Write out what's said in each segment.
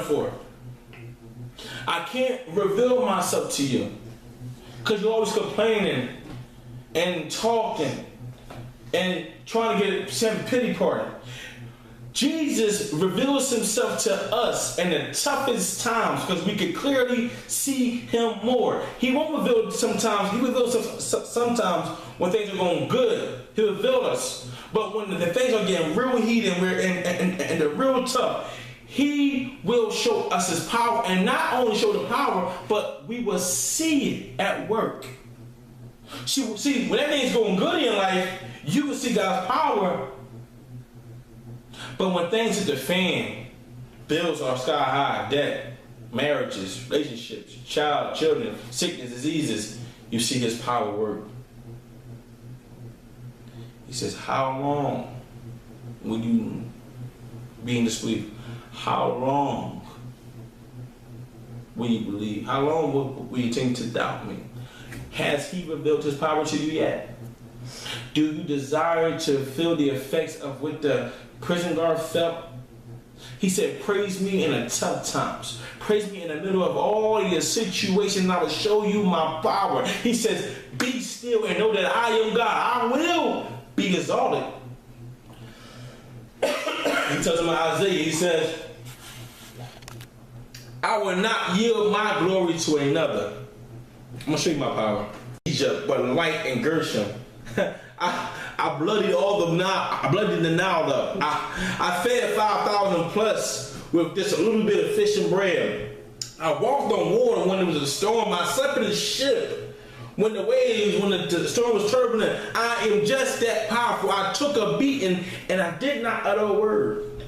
for. I can't reveal myself to you because you're always complaining and talking and trying to get some pity party. Jesus reveals himself to us in the toughest times because we can clearly see him more. He won't reveal sometimes. He reveals sometimes when things are going good. He'll reveal us. But when the things are getting real heated and they're real tough, he will show us his power. And not only show the power, but we will see it at work. See, when everything's going good in life, you will see God's power. But when things hit the fan, bills are sky high, debt, marriages, relationships, children, sickness, diseases, you see his power work. He says, how long will you be in disbelief? How long will you believe? How long will you think to doubt me? Has he revealed his power to you yet? Do you desire to feel the effects of what the prison guard felt? He said, praise me in the tough times. Praise me in the middle of all your situations. I will show you my power. He says, be still and know that I am God. I will be exalted. He tells him in Isaiah, he says, I will not yield my glory to another. I'm going to show you my power. Egypt, but Light and Gershom. I bloodied all the Nile. I bloodied the Nile up. I fed 5,000 plus with just a little bit of fish and bread. I walked on water when there was a storm. I slept in a ship when the waves, when the storm was turbulent. I am just that powerful. I took a beating and I did not utter a word.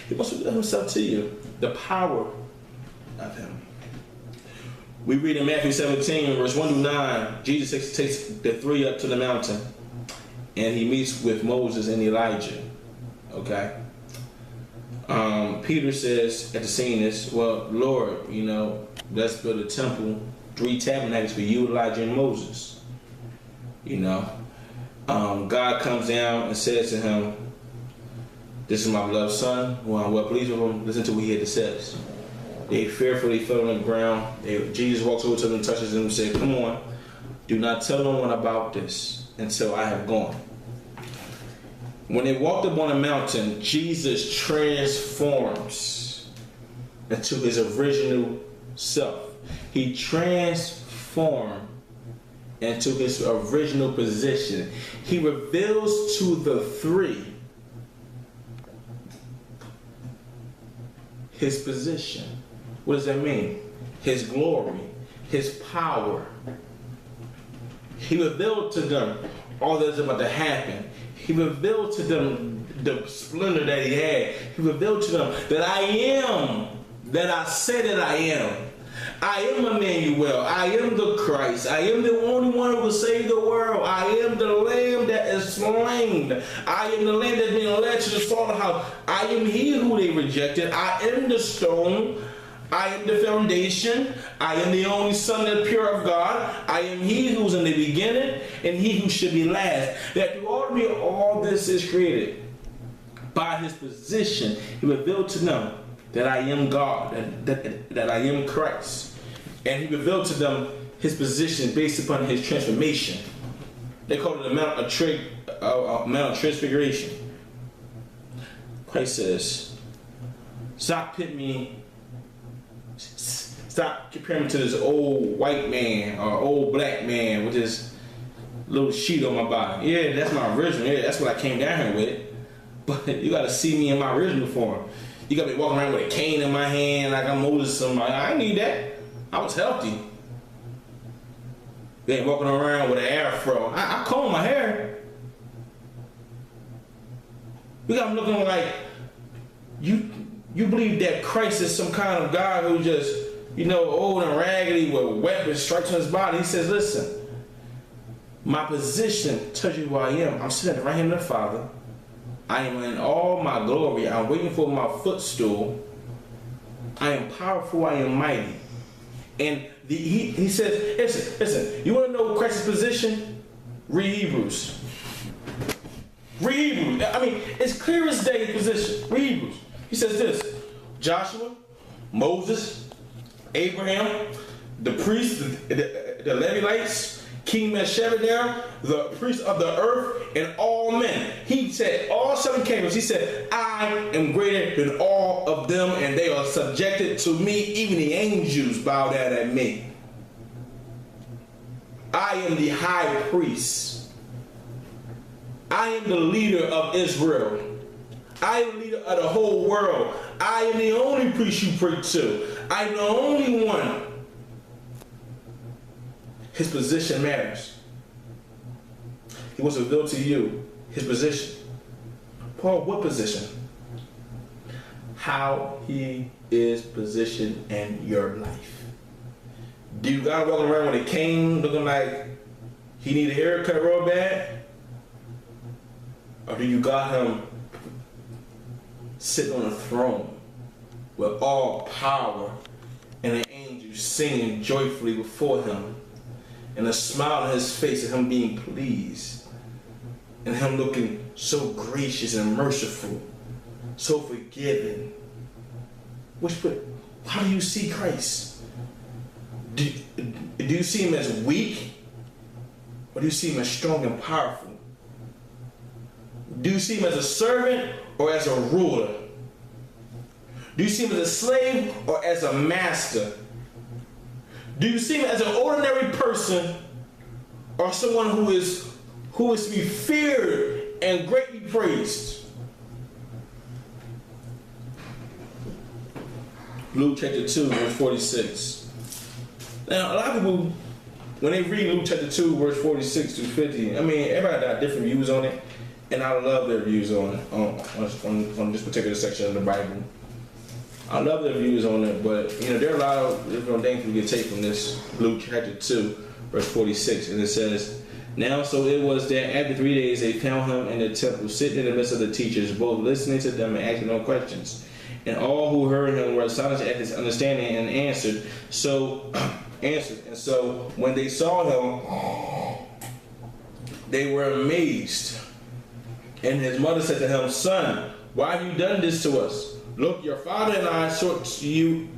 He wants to reveal himself to you. The power of him. We read in Matthew 17, verse 1 to 9, Jesus takes the three up to the mountain and he meets with Moses and Elijah. Okay? Peter says at the scene is, well, Lord, let's build a temple, 3 tabernacles for you, Elijah, and Moses. God comes down and says to him, this is my beloved son, who I'm well pleased with him. Listen to what he had to say. They fearfully fell on the ground. Jesus walks over to them, touches them, and said, come on, do not tell no one about this until I have gone. When they walked up on the mountain, Jesus transforms into his original self. He transformed into his original position. He reveals to the three his position. What does that mean? His glory, his power. He revealed to them all that's about to happen. He revealed to them the splendor that he had. He revealed to them that I am, that I said that I am. I am Emmanuel. I am the Christ. I am the only one who will save the world. I am the Lamb that is slain. I am the Lamb that's being led to the slaughterhouse. I am he who they rejected. I am the stone. I am the foundation. I am the only son that's pure of God. I am he who's in the beginning and he who should be last. That through all this is created. By his position, he revealed to them that I am God, that I am Christ. And he revealed to them his position based upon his transformation. They call it a Mount of Transfiguration. Christ says, stop comparing me to this old white man or old black man with this little sheet on my body. Yeah, that's my original. Yeah, that's what I came down here with. But you got to see me in my original form. You got me walking around with a cane in my hand like I'm Moses. I didn't need that. I was healthy. They ain't walking around with an afro. I comb my hair. We got them looking like you believe that Christ is some kind of God who just, old and raggedy with weapons stripes on his body. He says, listen, my position tells you who I am. I'm sitting at the right hand of the Father. I am in all my glory. I'm waiting for my footstool. I am powerful. I am mighty. And he says, listen, you want to know Christ's position? Read Hebrews. Read Hebrews. I mean, it's clear as day his position. Read Hebrews. He says this, Joshua, Moses, Abraham, the priests, the Levites, King Melchizedek, the priests of the earth, and all men. He said, all 7 kingdoms, he said, I am greater than all of them, and they are subjected to me. Even the angels bow down at me. I am the high priest. I am the leader of Israel. I am the leader of the whole world. I am the only priest you pray to. I am the only one. His position matters. He wants to reveal to you his position. Paul, what position? How he is positioned in your life. Do you got walking around with a cane looking like he need a haircut real bad? Or do you got him sitting on a throne with all power and an angel singing joyfully before him, and a smile on his face and him being pleased, and him looking so gracious and merciful, so forgiving? How do you see Christ? Do you see him as weak, or do you see him as strong and powerful? Do you see him as a servant or as a ruler? Do you see him as a slave or as a master? Do you see him as an ordinary person or someone who is to be feared and greatly praised? Luke chapter 2, verse 46. Now, a lot of people, when they read Luke chapter 2, verse 46 to 50, I mean, everybody got different views on it, and I love their views on this particular section of the Bible. I love their views on it, but there are a lot of different things we can take from this Luke chapter 2, verse 46, and it says, now so it was that after 3 days they found him in the temple, sitting in the midst of the teachers, both listening to them and asking no questions. And all who heard him were astonished at his understanding and answered. And so when they saw him, they were amazed. And his mother said to him, son, why have you done this to us? Look, your father and I sought you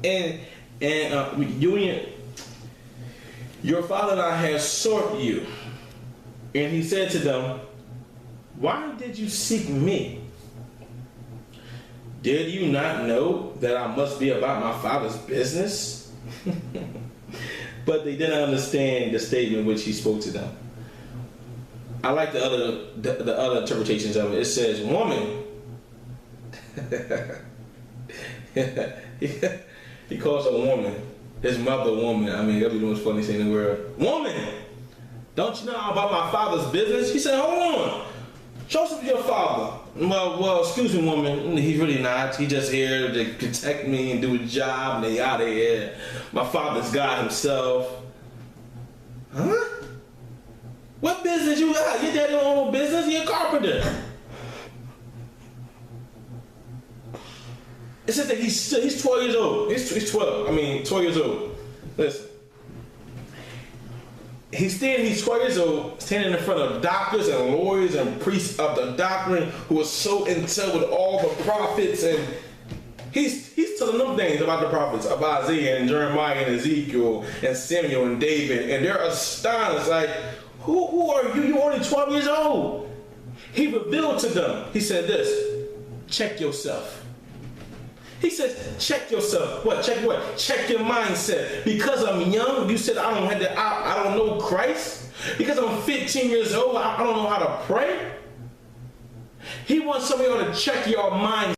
your father and I have sought you. And he said to them, why did you seek me? Did you not know that I must be about my father's business? But they didn't understand the statement which he spoke to them. I like the other interpretations of it. It says, woman. He calls her a woman. His mother a woman. I mean, that'd be the most funny thing in the world. Woman, don't you know about my father's business? He said, hold on. Show us your father. Well, excuse me, woman. He's really not. He's just here to protect me and do a job, and they out of here. My father's God himself. Huh? What business you got? Your daddy don't own no business. You're a carpenter. It says that he's 12 years old. He's 12. 12 years old. Listen. He's 12 years old, standing in front of doctors and lawyers and priests of the doctrine who are so intel with all the prophets, and he's telling them things about the prophets, of Isaiah and Jeremiah and Ezekiel and Samuel and David, and they're astonished, like, who are you? You're only 12 years old. He revealed to them. He said this, check yourself. He says, check yourself. What? Check what? Check your mindset. Because I'm young, you said I don't know Christ. Because I'm 15 years old, I don't know how to pray. He wants somebody to check your mindset.